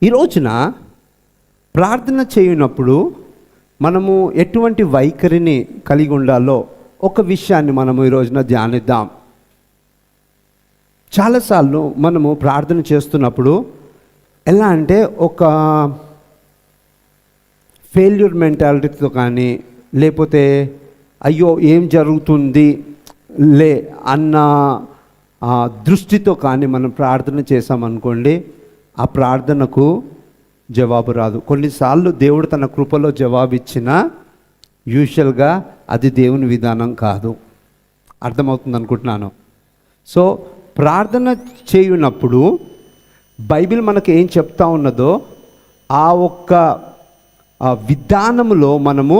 ఈ రోజున ప్రార్థన చేయనప్పుడు మనము ఎటువంటి వైఖరిని కలిగి ఉండాలో ఒక విషయాన్ని మనము ఈ రోజున ధ్యానిద్దాం. చాలాసార్లు మనము ప్రార్థన చేస్తున్నప్పుడు ఎలా అంటే ఒక ఫెయిల్యూర్ మెంటాలిటీతో కానీ, లేకపోతే అయ్యో ఏం జరుగుతుంది లే అన్న దృష్టితో కానీ మనం ప్రార్థన చేసామనుకోండి, ఆ ప్రార్థనకు జవాబు రాదు. కొన్నిసార్లు దేవుడు తన కృపలో జవాబు ఇచ్చినా యూజువల్గా అది దేవుని విధానం కాదు. అర్థమవుతుంది అనుకుంటున్నాను. సో ప్రార్థన చేయునప్పుడు బైబిల్ మనకు ఏం చెప్తా ఉన్నదో ఆ ఒక్క విధానములో మనము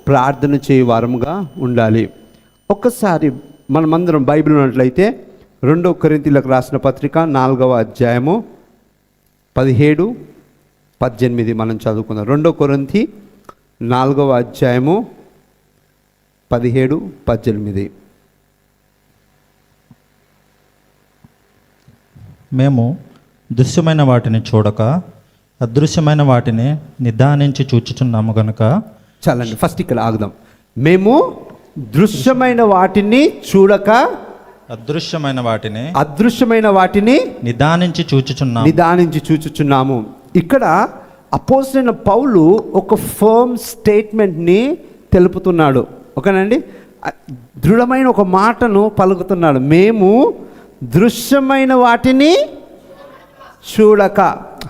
ప్రార్థన చేయవారముగా ఉండాలి. ఒక్కసారి మనమందరం బైబిల్ ఉన్నట్లయితే 2 కొరింథీయులకు రాసిన పత్రిక 4వ అధ్యాయము 17-18 మనం చదువుకుందాం. 2 కొరింథీ 4వ అధ్యాయము 17-18. మేము దృశ్యమైన వాటిని చూడక అదృశ్యమైన వాటిని నిదానించి చూచుచున్నాము గనుక. చాలండి, ఫస్ట్ ఇక్కడ ఆగుదాం. మేము దృశ్యమైన వాటిని చూడక అదృశ్యమైన వాటిని నిదానించి చూచుచున్నాము. ఇక్కడ అపోస్తలుడైన పౌలు ఒక ఫర్మ్ స్టేట్మెంట్ని తెలుపుతున్నాడు. ఓకేనండి, దృఢమైన ఒక మాటను పలుకుతున్నాడు. మేము దృశ్యమైన వాటిని చూడక.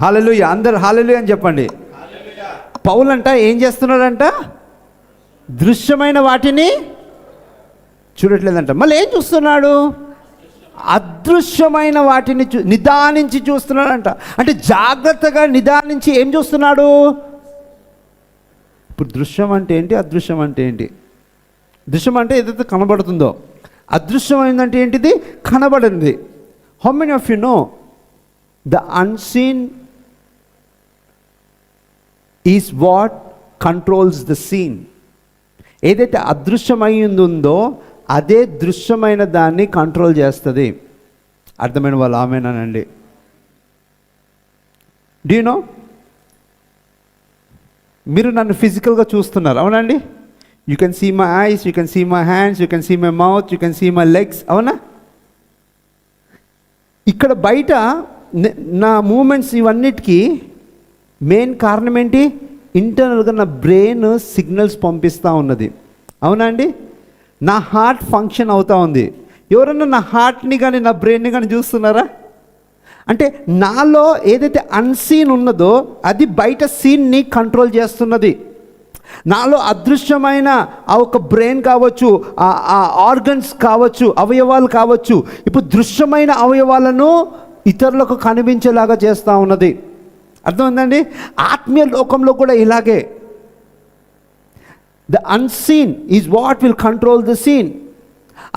హల్లెలూయా, అందరు హల్లెలూయా అని చెప్పండి. పౌలు అంట ఏం చేస్తున్నాడంట? దృశ్యమైన వాటిని చూడట్లేదంట. మళ్ళీ ఏం చూస్తున్నాడు? అదృశ్యమైన వాటిని నిదానించి చూస్తున్నాడంట. అంటే జాగ్రత్తగా నిదానించి ఏం చూస్తున్నాడు? ఇప్పుడు దృశ్యం అంటే ఏంటి, అదృశ్యం అంటే ఏంటి? దృశ్యం అంటే ఏదైతే కనబడుతుందో, అదృశ్యమైందంటే ఏంటిది? కనబడింది. How many of you know the unseen is what controls the scene. ఏదైతే అదృశ్యమైందో అదే దృశ్యమైన దాన్ని కంట్రోల్ చేస్తుంది. అర్థమైన వాళ్ళు ఆమెనానండి. డూ యు నో, మీరు నన్ను ఫిజికల్గా చూస్తున్నారు, అవునండి? You can see my eyes, you can see my hands, you can see my mouth, you can see my legs, అవునా? ఇక్కడ బయట నా మూమెంట్స్ ఇవన్నిటికీ మెయిన్ కారణం ఏంటి? ఇంటర్నల్గా నా బ్రెయిన్ సిగ్నల్స్ పంపిస్తూ ఉన్నది, అవునా అండి? నా హార్ట్ ఫంక్షన్ అవుతూ ఉంది. ఎవరన్నా నా హార్ట్ని కానీ నా బ్రెయిన్ని కానీ చూస్తున్నారా? అంటే నాలో ఏదైతే అన్సీన్ ఉన్నదో అది బయట సీన్ని కంట్రోల్ చేస్తున్నది. నాలో అదృశ్యమైన ఆ ఒక బ్రెయిన్ కావచ్చు, ఆ ఆర్గన్స్ కావచ్చు, అవయవాలు కావచ్చు, ఇప్పుడు దృశ్యమైన అవయవాలను ఇతరులకు కనిపించేలాగా చేస్తూ ఉన్నది. అర్థమైందండి? ఆత్మీయ లోకంలో కూడా ఇలాగే. The unseen is what will control the scene.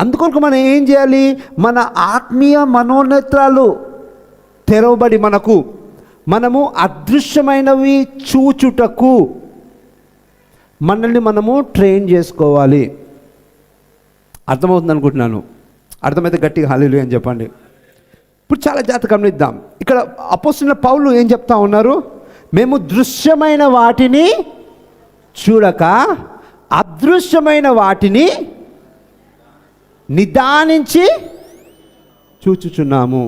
అందుకొరకు మనం ఏం చేయాలి? మన ఆత్మీయ మనోనేత్రాలు తెరవబడి మనము అదృశ్యమైనవి చూచుటకు మనల్ని మనము ట్రైన్ చేసుకోవాలి. అర్థమవుతుంది అనుకుంటున్నాను. అర్థమైతే గట్టిగా హల్లెలూయా అని చెప్పండి. ఇప్పుడు చాలా జాగ్రత్తగా గమనిద్దాం. ఇక్కడ అపోస్తలుడైన పౌలు ఏం చెప్తా ఉన్నారు? మేము దృశ్యమైన వాటిని చూడక అదృశ్యమైన వాటిని నిదానించి చూచుచున్నాము.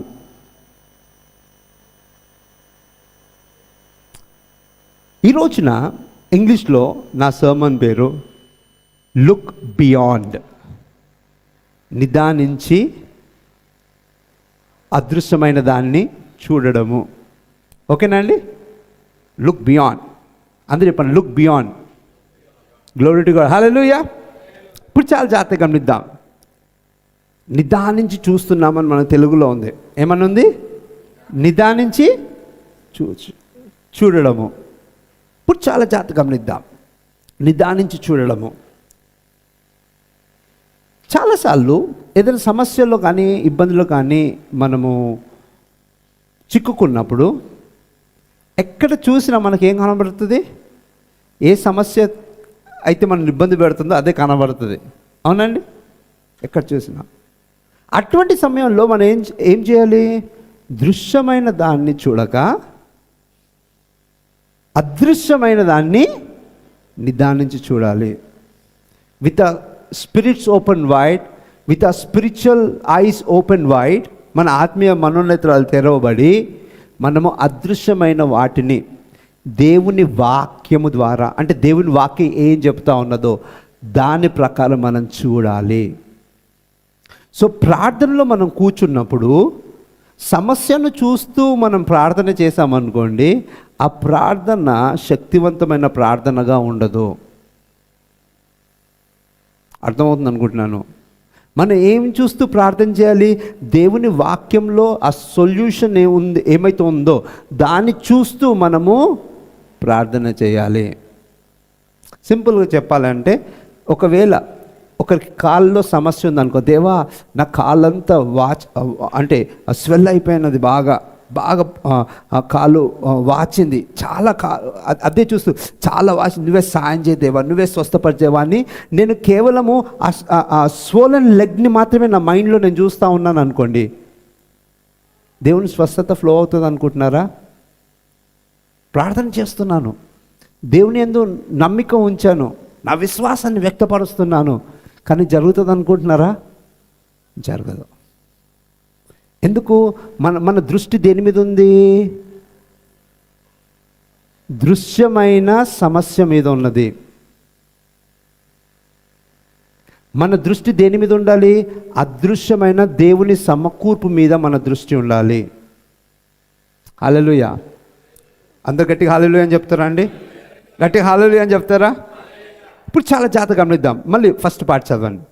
ఈ రోజున ఇంగ్లీష్లో నా సర్మన్ పేరు లుక్ బియాండ్. నిదానించి అదృశ్యమైన దాన్ని చూడడము. ఓకేనా అండి? Look beyond. అందరూ చెప్పండి, look beyond. Glory to God, hallelujah. ఇప్పుడు చాలా జాగ్రత్తగా గమనిద్దాం. నిదానించి చూస్తున్నామని మన తెలుగులో ఉంది. ఏమన్నా ఉంది? నిదానించి చూడడము. ఇప్పుడు చాలా జాగ్రత్తగా గమనిద్దాం. నిదానించి చూడడము. చాలాసార్లు ఏదైనా సమస్యల్లో కానీ ఇబ్బందుల్లో కానీ మనము చిక్కుకున్నప్పుడు ఎక్కడ చూసినా మనకేం కనబడుతుంది? ఏ సమస్య అయితే మనం ఇబ్బంది పెడుతుందో అదే కనబడుతుంది, అవునండి? ఎక్కడ చూసినా. అటువంటి సమయంలో మనం ఏం చేయాలి? దృశ్యమైన దాన్ని చూడక అదృశ్యమైన దాన్ని నిదానించి చూడాలి. With a spirits open wide, with a spiritual eyes open wide, మన ఆత్మీయ మనోనేత్రాలు తెరవబడి మనము అదృశ్యమైన వాటిని దేవుని వాక్యము ద్వారా, అంటే దేవుని వాక్యం ఏం చెప్తా ఉన్నదో దాని ప్రకారం మనం చూడాలి. సో ప్రార్థనలో మనం కూర్చున్నప్పుడు సమస్యను చూస్తూ మనం ప్రార్థన చేసామనుకోండి, ఆ ప్రార్థన శక్తివంతమైన ప్రార్థనగా ఉండదు. అర్థమవుతుంది అనుకుంటున్నాను. మనం ఏం చూస్తూ ప్రార్థన చేయాలి? దేవుని వాక్యంలో ఆ సొల్యూషన్ ఏమైతే ఉందో దాన్ని చూస్తూ మనము ప్రార్థన చేయాలి. సింపుల్గా చెప్పాలంటే, ఒకవేళ ఒకరికి కాళ్ళలో సమస్య ఉందనుకో, దేవా నా కాళ్ళంతా అంటే స్వెల్ అయిపోయినది, బాగా కాలు వాచింది, చాలా అదే చూస్తూ చాలా వాచింది, నువ్వే సాయం చేయదేవా, నువ్వే స్వస్థపరిచేవా అని నేను కేవలము ఆ స్వోలన్ లెగ్ని మాత్రమే నా మైండ్లో నేను చూస్తూ ఉన్నాను అనుకోండి, దేవుని స్వస్థత ఫ్లో అవుతుంది అనుకుంటున్నారా? ప్రార్థన చేస్తున్నాను, దేవుని యందు నమ్మిక ఉంచాను, నా విశ్వాసాన్ని వ్యక్తపరుస్తున్నాను, కానీ జరుగుతుంది అనుకుంటున్నారా? జరగదు. ఎందుకు? మన దృష్టి దేని మీద ఉంది? దృశ్యమైన సమస్య మీద ఉన్నది. మన దృష్టి దేని మీద ఉండాలి? అదృశ్యమైన దేవుని సమకూర్పు మీద మన దృష్టి ఉండాలి. హల్లెలూయా. అందరు గట్టిగా హల్లెలూయా అని చెప్తారా అండి? గట్టిగా హల్లెలూయా అని చెప్తారా? ఇప్పుడు చాలా జాగ్రత్తగా గమనిద్దాం. మళ్ళీ ఫస్ట్ పార్ట్ చదవండి.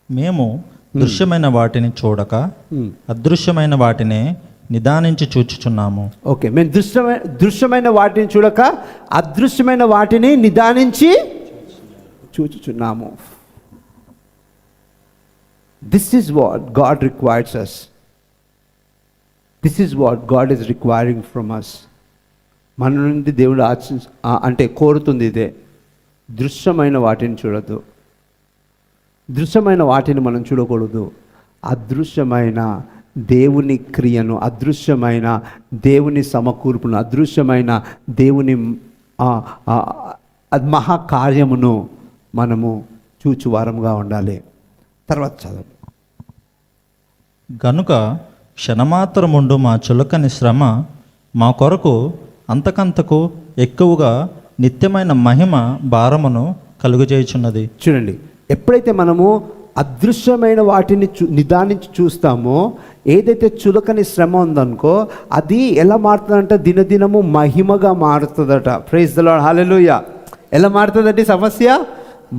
మేము దృశ్యమైన వాటిని చూడక అదృశ్యమైన వాటిని నిదానించి చూచుచున్నాము. ఓకే, మేము దృశ్యమైన వాటిని చూడక అదృశ్యమైన వాటిని నిదానించి చూచుచున్నాము. This is what God requires us. This is what God is requiring from us. మన నుండి దేవుడు అంటే కోరుతుంది ఇదే. దృశ్యమైన వాటిని చూడద్దు, దృశ్యమైన వాటిని మనం చూడకూడదు. అదృశ్యమైన దేవుని క్రియను, అదృశ్యమైన దేవుని సమకూర్పును, అదృశ్యమైన దేవుని మహాకార్యమును మనము చూచువారంగా ఉండాలి. తర్వాత చదువు. గనుక క్షణమాత్రముండు మా చులకని శ్రమ మా కొరకు అంతకంతకు ఎక్కువగా నిత్యమైన మహిమ భారమును కలుగజేయుచున్నది. చూడండి, ఎప్పుడైతే మనము అదృశ్యమైన వాటిని నిదానించి చూస్తామో, ఏదైతే చులకని శ్రమ ఉందనుకో అది ఎలా మారుతుందంటే దినదినము మహిమగా మారుతుందట. ప్రైజ్ ది లార్డ్, హల్లెలూయా. ఎలా మారుతుందంటే సమస్య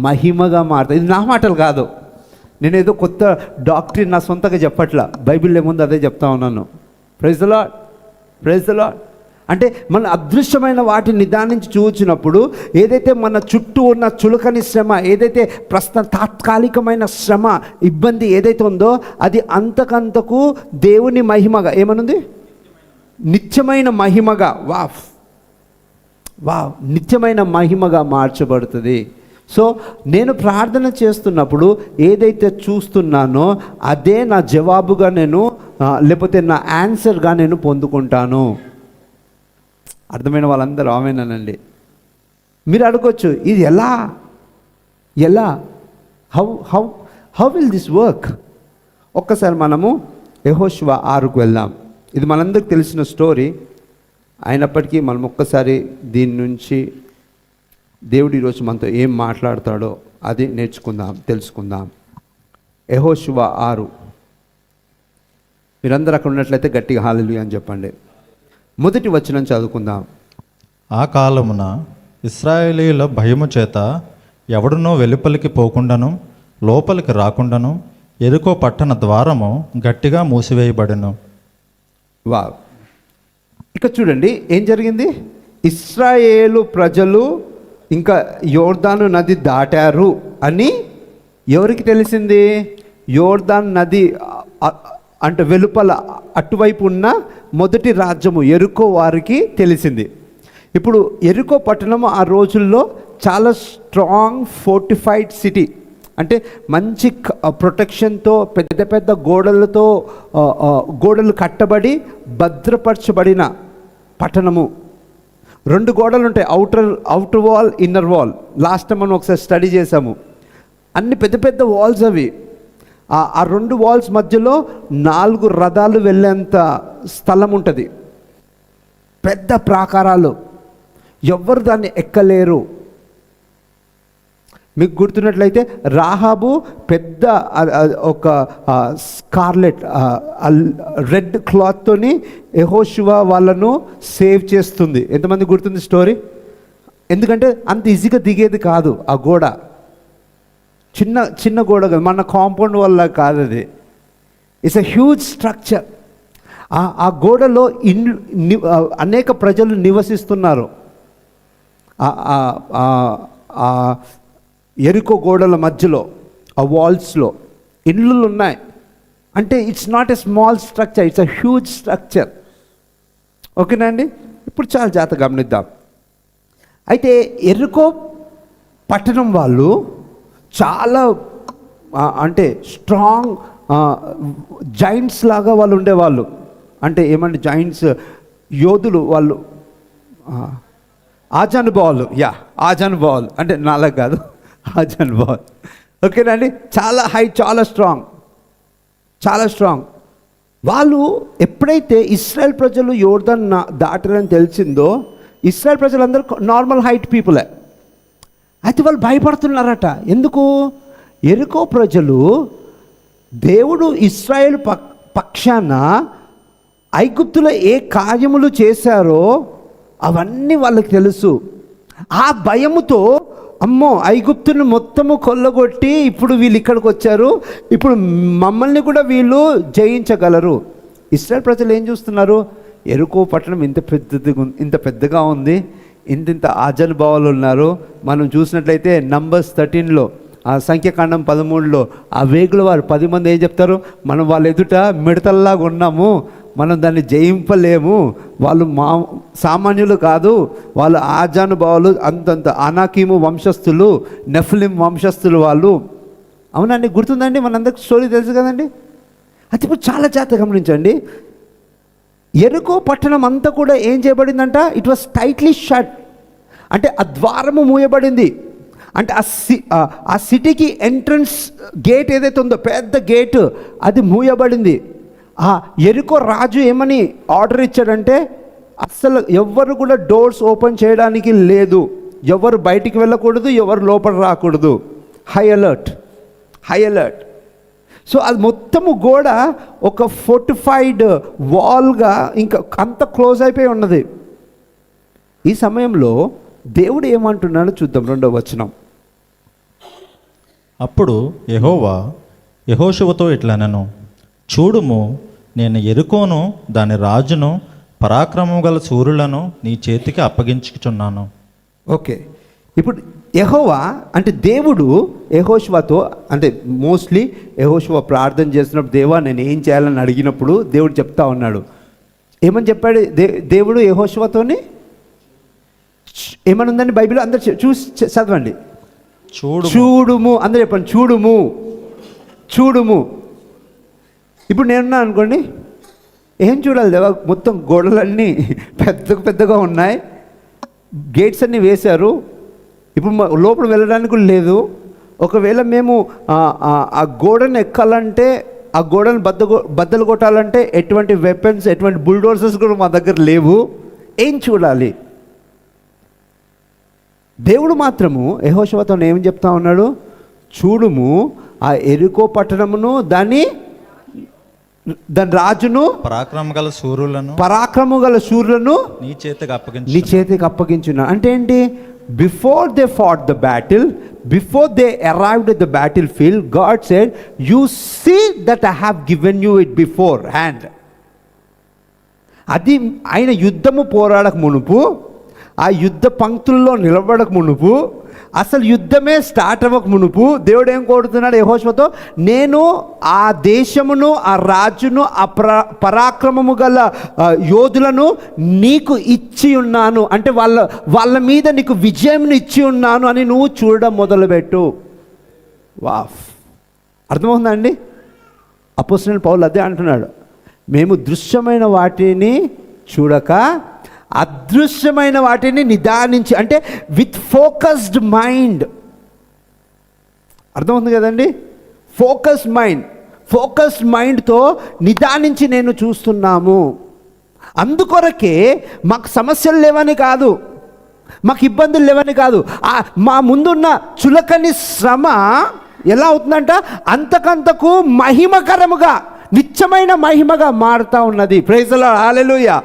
మహిమగా మారుతుంది. ఇది నా మాటలు కాదు, నేను ఏదో కొత్త డాక్టరీ నా సొంతగా చెప్పట్లా, బైబిల్ ఏముందో అదే చెప్తా ఉన్నాను. Praise the lord, praise the lord. అంటే మన అదృశ్యమైన వాటిని నిదానించి చూచినప్పుడు ఏదైతే మన చుట్టూ ఉన్న చులకని శ్రమ, ఏదైతే ప్రస్తుతం తాత్కాలికమైన శ్రమ, ఇబ్బంది ఏదైతే ఉందో అది అంతకంతకు దేవుని మహిమగా ఏమనుంది? నిత్యమైన మహిమగా, వా నిత్యమైన మహిమగా మార్చబడుతుంది. సో నేను ప్రార్థన చేస్తున్నప్పుడు ఏదైతే చూస్తున్నానో అదే నా జవాబుగా నేను లేకపోతే నా ఆన్సర్గా నేను పొందుకుంటాను. అర్థమైన వాళ్ళందరూ ఆమేనండి. మీరు అడగొచ్చు, ఇది ఎలా హౌ విల్ దిస్ వర్క్? ఒక్కసారి మనము యెహోషువ 6కు వెళ్దాం. ఇది మనందరికి తెలిసిన స్టోరీ అయినప్పటికీ మనం ఒక్కసారి దీని నుంచి దేవుడు ఈరోజు మనతో ఏం మాట్లాడతాడో అది నేర్చుకుందాం, తెలుసుకుందాం. యెహోషువ 6. మీరందరూ అక్కడ ఉన్నట్లయితే గట్టిగా హల్లెలూయా అని చెప్పండి. మొదటి వచనం చదువుకుందాం. ఆ కాలమున ఇశ్రాయేలీయుల భయము చేత ఎవడునో వెలుపలికి పోకుండాను లోపలికి రాకుండాను యెరికో పట్టణ ద్వారము గట్టిగా మూసివేయబడెను. ఇక చూడండి ఏం జరిగింది. ఇశ్రాయేలు ప్రజలు ఇంకా యోర్దాను నది దాటారు అని ఎవరికి తెలిసింది? యోర్దాను నది అంటే వెలుపల అటువైపు ఉన్న మొదటి రాజ్యము యెరికో వారికి తెలిసింది. ఇప్పుడు యెరికో పట్టణము ఆ రోజుల్లో చాలా స్ట్రాంగ్ ఫోర్టిఫైడ్ సిటీ, అంటే మంచి ప్రొటెక్షన్తో పెద్ద పెద్ద గోడలు కట్టబడి భద్రపరచబడిన పట్టణము. 2 గోడలు ఉంటాయి, outer wall, inner wall. Last time మనం ఒకసారి స్టడీ చేసాము. అన్ని పెద్ద పెద్ద వాల్స్ అవి. ఆ 2 వాల్స్ మధ్యలో 4 రథాలు వెళ్ళేంత స్థలం ఉంటుంది. పెద్ద ప్రాకారాలు, ఎవ్వరు దాన్ని ఎక్కలేరు. మీకు గుర్తున్నట్లయితే రాహాబు పెద్ద ఒక స్కార్లెట్ రెడ్ క్లాత్తోని యెహోషువ వాళ్ళను సేవ్ చేస్తుంది. ఎంతమంది గుర్తుంది స్టోరీ? ఎందుకంటే అంత ఈజీగా దిగేది కాదు ఆ గోడ. చిన్న గోడ కాదు, మన కాంపౌండ్ వల్ల కాదు అది. It's a huge structure. ఆ గోడలో అనేక ప్రజలు నివసిస్తున్నారు. ఎరికో గోడల మధ్యలో ఆ వాల్స్లో ఇళ్ళు ఉన్నాయి. అంటే it's not a small structure, it's a huge structure. ఓకేనా అండి? ఇప్పుడు చాలా జాగ్రత్తగా గమనిద్దాం. అయితే ఎరికో పట్టణం వాళ్ళు చాలా అంటే స్ట్రాంగ్ జైంట్స్ లాగా వాళ్ళు ఉండేవాళ్ళు. అంటే ఏమంటే జైంట్స్ యోధులు వాళ్ళు, ఆజానుభావాలు. ఆజానుభావాలు అంటే నాలా కాదు, ఆజానుభావాలు. ఓకేనండి? చాలా హైట్, చాలా స్ట్రాంగ్ వాళ్ళు. ఎప్పుడైతే ఇశ్రాయేల్ ప్రజలు యోర్దాన్ దాటరని తెలిసిందో, ఇశ్రాయేల్ ప్రజలందరూ నార్మల్ హైట్ పీపులే. అయితే వాళ్ళు భయపడుతున్నారట. ఎందుకు? ఎరికో ప్రజలు దేవుడు ఇశ్రాయేలు పక్షాన ఐగుప్తులో ఏ కార్యములు చేశారో అవన్నీ వాళ్ళకి తెలుసు. ఆ భయముతో అమ్మో ఐగుప్తును మొత్తము కొల్లగొట్టి ఇప్పుడు వీళ్ళు ఇక్కడికి వచ్చారు, ఇప్పుడు మమ్మల్ని కూడా వీళ్ళు జయించగలరు. ఇశ్రాయేల్ ప్రజలు ఏం చూస్తున్నారు? ఎరికో పట్టణం ఇంత పెద్దగా ఉంది, ఇంత ఆజానుభావాలు ఉన్నారు. మనం చూసినట్లయితే నంబర్స్ 13లో, ఆ సంఖ్యాకాండం 13లో ఆ వేగుల వారు 10 మంది ఏం చెప్తారు? మనం వాళ్ళ ఎదుట మిడతల్లాగా ఉన్నాము, మనం దాన్ని జయింపలేము, వాళ్ళు సామాన్యులు కాదు, వాళ్ళు ఆజానుభావాలు, అంతంత అనాకీము వంశస్థులు, నెఫ్లిం వంశస్థులు వాళ్ళు. అవునండి, గుర్తుందండి? మనందరికి స్టోరీ తెలుసు కదండి. అది ఇప్పుడు చాలా జాగ్రత్తగా గమనించండి. ఎరుకో పట్టణం అంతా కూడా ఏం చేయబడిందంట? It was tightly shut. అంటే ఆ ద్వారము మూయబడింది. అంటే ఆ సిటీకి ఎంట్రన్స్ గేట్ ఏదైతే ఉందో, పెద్ద గేటు, అది మూయబడింది. ఆ ఎరికో రాజు ఏమని ఆర్డర్ ఇచ్చాడంటే, అస్సలు ఎవ్వరు కూడా డోర్స్ ఓపెన్ చేయడానికి లేదు, ఎవరు బయటికి వెళ్ళకూడదు, ఎవరు లోపల రాకూడదు. High alert. సో అది మొత్తము గోడ ఒక ఫోర్టిఫైడ్ వాల్గా ఇంకా అంత క్లోజ్ అయిపోయి ఉన్నది. ఈ సమయంలో దేవుడు ఏమంటున్నాడో చూద్దాం. 2వ వచనం. అప్పుడు యెహోవా యెహోషువతో ఇట్లనెను, చూడుము, నేను ఎరుకోను దాని రాజును పరాక్రమము గల శూరులను నీ చేతికి అప్పగించుచున్నాను. ఓకే, ఇప్పుడు యెహోవా అంటే దేవుడు యెహోషువతో, అంటే మోస్ట్లీ యెహోషువ ప్రార్థన చేస్తున్నప్పుడు, దేవా నేను ఏం చేయాలని అడిగినప్పుడు దేవుడు చెప్తా ఉన్నాడు. ఏమని చెప్పాడు దేవుడు యెహోషువతోని? ఏమని ఉందండి బైబిల్లో? అందరు చూసి చదవండి. చూడుము, అందరు చెప్పండి, చూడుము. ఇప్పుడు నేనున్నా అనుకోండి, ఏం చూడాలి దేవా? మొత్తం గోడలన్నీ పెద్దగా ఉన్నాయి, గేట్స్ అన్నీ వేశారు, ఇప్పుడు లోపల వెళ్ళడానికి కూడా లేదు. ఒకవేళ మేము ఆ గోడను ఎక్కాలంటే, ఆ గోడను బద్దలు కొట్టాలంటే ఎటువంటి వెపన్స్, ఎటువంటి బుల్డోజర్స్ కూడా మా దగ్గర లేవు. ఏం చూడాలి? దేవుడు మాత్రము యెహోషువతో ఏమని చెప్తా ఉన్నాడు? చూడుము, ఆ ఎరికో పట్టణమును దాని రాజును పరాక్రము గల శూరులను నీ చేతికి అప్పగించున్నా. అంటే ఏంటి? Before they fought the battle, before they arrived at the battlefield, God said, you see that I have given you it beforehand. అది ఆయన యుద్ధము పోరాడక మునుపు, ఆ యుద్ధ పంక్తుల్లో నిలబడక మునుపు, అసలు యుద్ధమే స్టార్ట్ అవ్వక మునుపు దేవుడు ఏం కోరుతున్నాడు యెహోషువతో? నేను ఆ దేశమును, ఆ రాజును, ఆ పరాక్రమము గల యోధులను నీకు ఇచ్చి ఉన్నాను. అంటే వాళ్ళ మీద నీకు విజయం ఇచ్చి ఉన్నాను అని నువ్వు చూడడం మొదలుపెట్టు. వాఫ్, అర్థమవుతుందా అండి? అపోస్తలుడైన పౌలు అదే అంటున్నాడు, మేము దృశ్యమైన వాటిని చూడక అదృశ్యమైన వాటిని నిదానించి, అంటే విత్ ఫోకస్డ్ మైండ్. అర్థమవుతుంది కదండి? ఫోకస్డ్ మైండ్తో నిదానించి నేను చూస్తున్నాము. అందుకొరకే మాకు సమస్యలు లేవని కాదు, మాకు ఇబ్బందులు లేవని కాదు, మా ముందున్న చులకని శ్రమ ఎలా అవుతుందంట, అంతకంతకు మహిమకరముగా, నిత్యమైన మహిమగా మారుతూ ఉన్నది. ప్రైజ్ ది లార్డ్, హల్లెలూయా.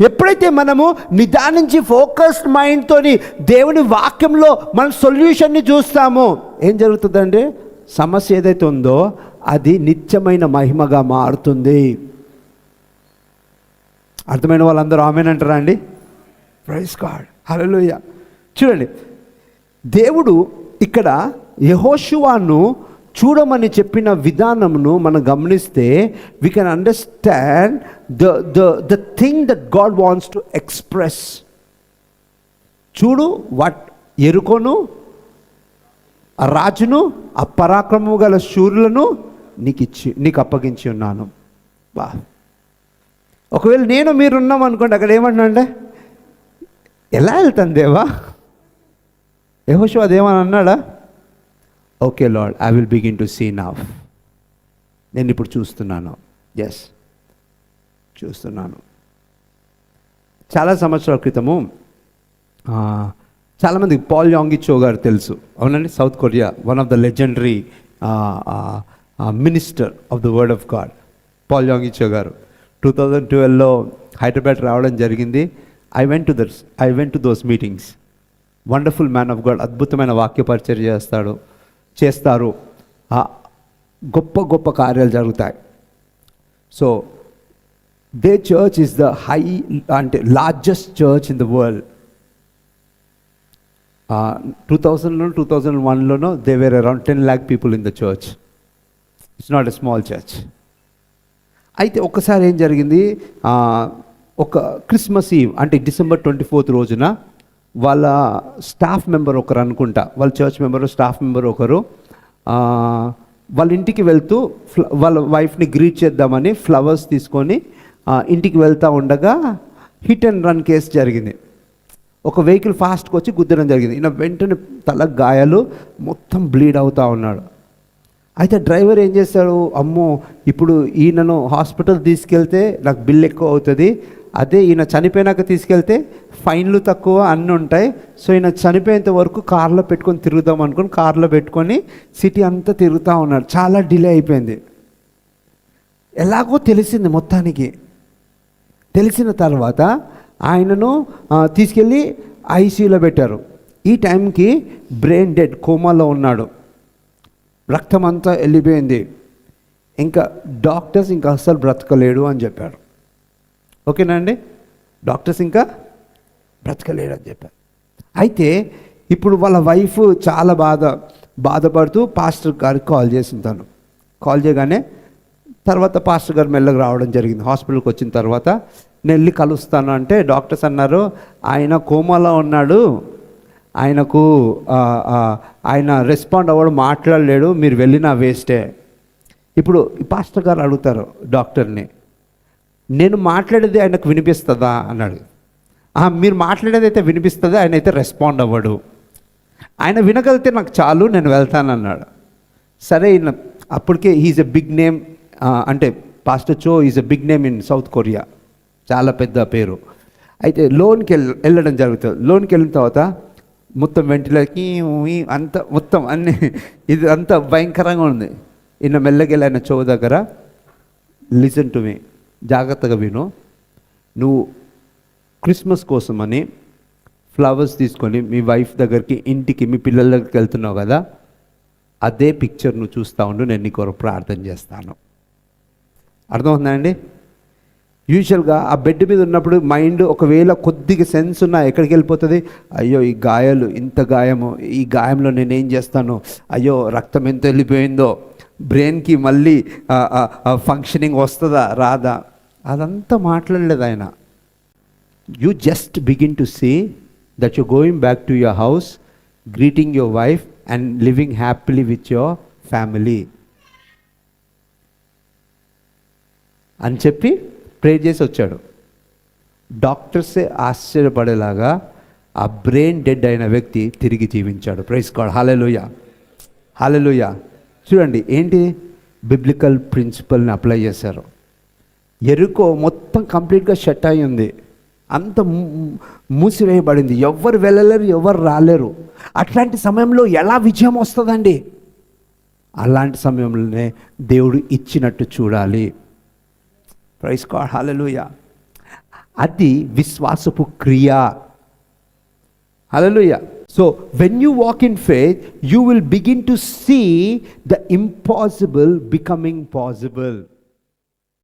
ఎప్పుడైతే మనము నిదానించి ఫోకస్డ్ మైండ్తోని దేవుని వాక్యంలో మన సొల్యూషన్ని చూస్తామో ఏం జరుగుతుందండి? సమస్య ఏదైతే ఉందో అది నిత్యమైన మహిమగా మారుతుంది. అర్థమైన వాళ్ళందరూ ఆమేన్ అంటారా అండి? ప్రైజ్ గాడ్, హల్లెలూయా. చూడండి, దేవుడు ఇక్కడ యెహోషువను చూడమని చెప్పిన విధానమును మనం గమనిస్తే we can understand the thing that God wants to express. చూడు, ఎరుకోను, ఆ రాజును, ఆ పరాక్రమము గల శూరులను నీకు అప్పగించి ఉన్నాను. బా, ఒకవేళ నేను మీరున్నాం అనుకోండి, అక్కడ ఏమంటున్నా అంటే, ఎలా వెళ్తాను దేవా? యెహోషువ అదేమని అన్నాడా? Okay lord, I will begin to see now. నేను ఇప్పుడు చూస్తున్నాను. ఎస్, చూస్తున్నాను. చాలా సంవత్సరాల క్రితము చాలామంది పాల్ యాంగి చో గారు తెలుసు, అవునండి? South Korea, one of the legendary minister of the word of God Paul Yonggi Cho గారు 2012లో హైదరాబాద్ రావడం జరిగింది. I went to those meetings. Wonderful man of God, అద్భుతమైన వాక్య పరిచర్య చేస్తారు. గొప్ప గొప్ప కార్యాలు జరుగుతాయి. So the church is the largest church in the world. 2001లోనో they were around 10 lakh people in the church. It's not a small church. అయితే ఒక్కసారి ఏం జరిగింది, ఒక క్రిస్మస్ ఈవ్ అంటే December 24th రోజున వాళ్ళ స్టాఫ్ మెంబర్ ఒకరు అనుకుంటా, వాళ్ళ చర్చ్ మెంబరు, స్టాఫ్ మెంబర్ ఒకరు వాళ్ళ ఇంటికి వెళ్తూ వాళ్ళ వైఫ్ని గ్రీట్ చేద్దామని ఫ్లవర్స్ తీసుకొని ఇంటికి వెళ్తూ ఉండగా హిట్ అండ్ రన్ కేసు జరిగింది. ఒక వెహికల్ ఫాస్ట్గా వచ్చి గుద్దడం జరిగింది. ఈయన వెంటనే తలకు గాయాలు, మొత్తం బ్లీడ్ అవుతూ ఉన్నాడు. అయితే డ్రైవర్ ఏం చేస్తాడు, అమ్మో ఇప్పుడు ఈయనను హాస్పిటల్ తీసుకెళ్తే నాకు బిల్ ఎక్కువ అవుతుంది, అదే ఈయన చనిపోయినాక తీసుకెళ్తే ఫైన్లు తక్కువ, అన్నీ ఉంటాయి. సో ఈయన చనిపోయేంత వరకు కార్లో పెట్టుకొని తిరుగుదాం అనుకుని కార్లో పెట్టుకొని సిటీ అంతా తిరుగుతూ ఉన్నాడు. చాలా డిలే అయిపోయింది. ఎలాగో తెలిసింది మొత్తానికి. తెలిసిన తర్వాత ఆయనను తీసుకెళ్ళి ఐసీయూలో పెట్టారు. ఈ టైంకి బ్రెయిన్ డెడ్, కోమాలో ఉన్నాడు, రక్తం అంతా వెళ్ళిపోయింది. ఇంకా డాక్టర్స్ ఇంకా అస్సలు బ్రతకలేడు అని చెప్పారు. ఓకేనా అండి? డాక్టర్స్ ఇంకా బ్రతకలేడు అని చెప్పారు. అయితే ఇప్పుడు వాళ్ళ వైఫ్ చాలా బాధపడుతూ పాస్టర్ గారికి కాల్ చేసింది. తను కాల్ చేయగానే తర్వాత పాస్టర్ గారు మెల్లగా రావడం జరిగింది. హాస్పిటల్కి వచ్చిన తర్వాత నేను వెళ్ళి కలుస్తాను అంటే డాక్టర్స్ అన్నారు, ఆయన కోమాలో ఉన్నాడు, ఆయన రెస్పాండ్ అవ్వడం, మాట్లాడలేడు, మీరు వెళ్ళినా వేస్టే. ఇప్పుడు పాస్టర్ గారు అడుగుతారు డాక్టర్ని, నేను మాట్లాడేది ఆయనకు వినిపిస్తుందా అన్నాడు. మీరు మాట్లాడేది అయితే వినిపిస్తుంది, ఆయన అయితే రెస్పాండ్ అవ్వడు, ఆయన వినగలిగితే నాకు చాలు, నేను వెళ్తానన్నాడు. సరే, అప్పటికే ఈజ్ ఎ బిగ్ నేమ్, అంటే pastor Cho is a big name in South Korea, చాలా పెద్ద పేరు. అయితే లోన్కి వెళ్ళడం జరుగుతుంది. లోన్కి వెళ్ళిన తర్వాత మొత్తం వెంటిలేకి అంత మొత్తం అన్నీ ఇది అంతా భయంకరంగా ఉంది. ఈయన మెల్లగెళ్ళి ఆయన చో దగ్గర, లిసన్ టు మీ, జాగ్రత్తగా విను, నువ్వు క్రిస్మస్ కోసమని ఫ్లవర్స్ తీసుకొని మీ వైఫ్ దగ్గరికి, ఇంటికి, మీ పిల్లల దగ్గరికి వెళ్తున్నావు కదా, అదే పిక్చర్ నువ్వు చూస్తూ ఉండు, నేను నీ కొరకు ప్రార్థన చేస్తాను. అర్థమవుతుందా అండి? యూజువల్గా ఆ బెడ్ మీద ఉన్నప్పుడు మైండ్ ఒకవేళ కొద్దిగా సెన్స్ ఉన్నా ఎక్కడికి వెళ్ళిపోతుంది, అయ్యో ఈ గాయాలు, ఇంత గాయము, ఈ గాయంలో నేనేం చేస్తాను, అయ్యో రక్తం ఎంత వెళ్ళిపోయిందో, బ్రెయిన్కి మళ్ళీ ఫంక్షనింగ్ వస్తుందా రాదా, అదంతా మాట్లాడలేదు ఆయన. You just begin to see that you going back to your house, greeting your wife and living happily with your family అని చెప్పి ప్రే చేసి వచ్చాడు. డాక్టర్సే ఆశ్చర్యపడేలాగా ఆ బ్రెయిన్ డెడ్ అయిన వ్యక్తి తిరిగి జీవించాడు. Praise God. Hallelujah, hallelujah. చూడండి ఏంటి బిబ్లికల్ ప్రిన్సిపల్ని అప్లై చేశారు. ఎరుకో మొత్తం కంప్లీట్గా షట్ అయి ఉంది, అంత మూసివేయబడింది, ఎవరు వెళ్ళలేరు, ఎవరు రాలేరు. అట్లాంటి సమయంలో ఎలా విజయం వస్తుందండి? అలాంటి సమయంలోనే దేవుడు ఇచ్చినట్టు చూడాలి. Praise God. హల్లెలూయా. అది విశ్వాసపు క్రియ. హల్లెలూయా. So when you walk in faith, you will begin to see the impossible becoming possible.